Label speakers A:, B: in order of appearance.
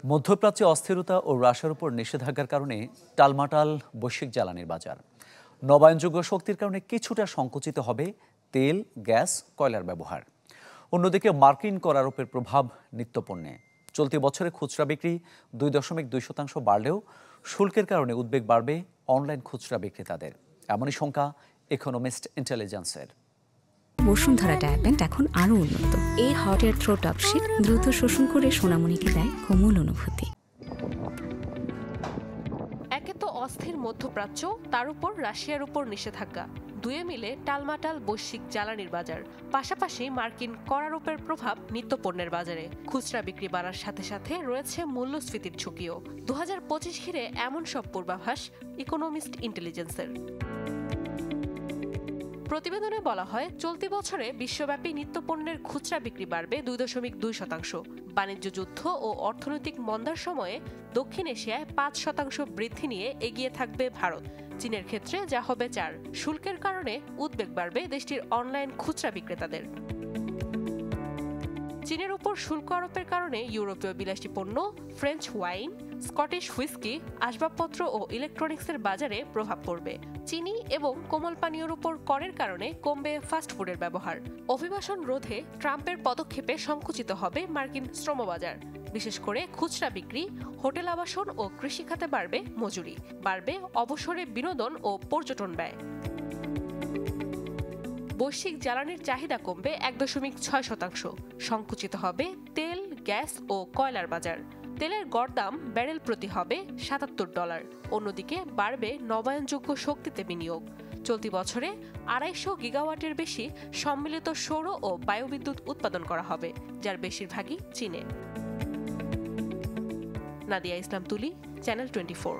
A: মধ্যপ্রাচ্যে অস্থিরতা ও রাশিয়ার উপর নিষেধাজ্ঞার কারণে টালমাটাল বৈশ্বিক জ্বালানির বাজার। নবায়নযোগ্য শক্তির কারণে কিছুটা সংকুচিত হবে তেল, গ্যাস, কয়লার ব্যবহার। অন্যদিকে মার্কিন কর আরোপের প্রভাব নিত্যপণ্যে। চলতি বছরে খুচরা বিক্রি 2.2% বাড়লেও শুল্কের কারণে উদ্বেগ বাড়বে অনলাইন খুচরা বিক্রেতাদের, এমনই শঙ্কা ইকোনমিস্ট ইন্টেলিজেন্সের।
B: বসুন্ধরা ডায়াপেন্ট এখন আরো উন্নত। এই hot air through top sheet দ্রুত শোষণ করে সোনামণিকে দেয় কোমল অনুভূতি।
C: একে তো অস্থির মধ্যপ্রাচ্য, তার উপর রাশিয়ার উপর নিষেধাজ্ঞা, দুয়ে মিলে টালমাটাল বৈশ্বিক জ্বালানির বাজার। পাশাপাশি মার্কিন কর আরোপের প্রভাব নিত্যপণ্যের বাজারে। খুচরা বিক্রি বাড়ার সাথে সাথে রয়েছে মূল্যস্ফীতির ঝুঁকিও। 2025 ঘিরে এমন সব পূর্বাভাস ইকোনমিস্ট ইন্টেলিজেন্সের। প্রতিবেদনে বলা হয়, চলতি বছরে বিশ্বব্যাপী নিত্যপণ্যের খুচরা বিক্রি বাড়বে 2.2%। বাণিজ্য যুদ্ধ ও অর্থনৈতিক মন্দার সময়ে দক্ষিণ এশিয়ায় 5% বৃদ্ধি নিয়ে এগিয়ে থাকবে ভারত। চীনের ক্ষেত্রে যা হবে 4। শুল্কের কারণে উদ্বেগ বাড়বে দেশটির অনলাইন খুচরা বিক্রেতাদের। চীনের উপর শুল্ক আরোপের কারণে ইউরোপীয় বিলাসী পণ্য, ফ্রেঞ্চ ওয়াইন, স্কটিশ হুইস্কি, আসবাবপত্র ও ইলেকট্রনিক্সের বাজারে প্রভাব পড়বে। চিনি এবং কোমল পানীয়র উপর করের কারণে কমবে ফাস্টফুডের ব্যবহার। অভিবাসন রোধে ট্রাম্পের পদক্ষেপে সংকুচিত হবে মার্কিন শ্রমবাজার। বিশেষ করে খুচরা বিক্রি, হোটেল আবাসন ও কৃষিখাতে বাড়বে মজুরি, বাড়বে অবসরে বিনোদন ও পর্যটন ব্যয়। বৈশ্বিক জ্বালানির চাহিদা কমবে 1.6%। সংকুচিত হবে তেল, গ্যাস ও কয়লার বাজার। তেলের গড় দাম ব্যারেল প্রতি হবে $77। অন্যদিকে বাড়বে নবায়নযোগ্য শক্তিতে বিনিয়োগ। চলতি বছরে 250 গিগাওয়াটের বেশি সম্মিলিত সৌর ও বায়ুবিদ্যুৎ উৎপাদন করা হবে, যার বেশিরভাগই চীনে। নাদিয়া ইসলাম তুলি, চ্যানেল 24।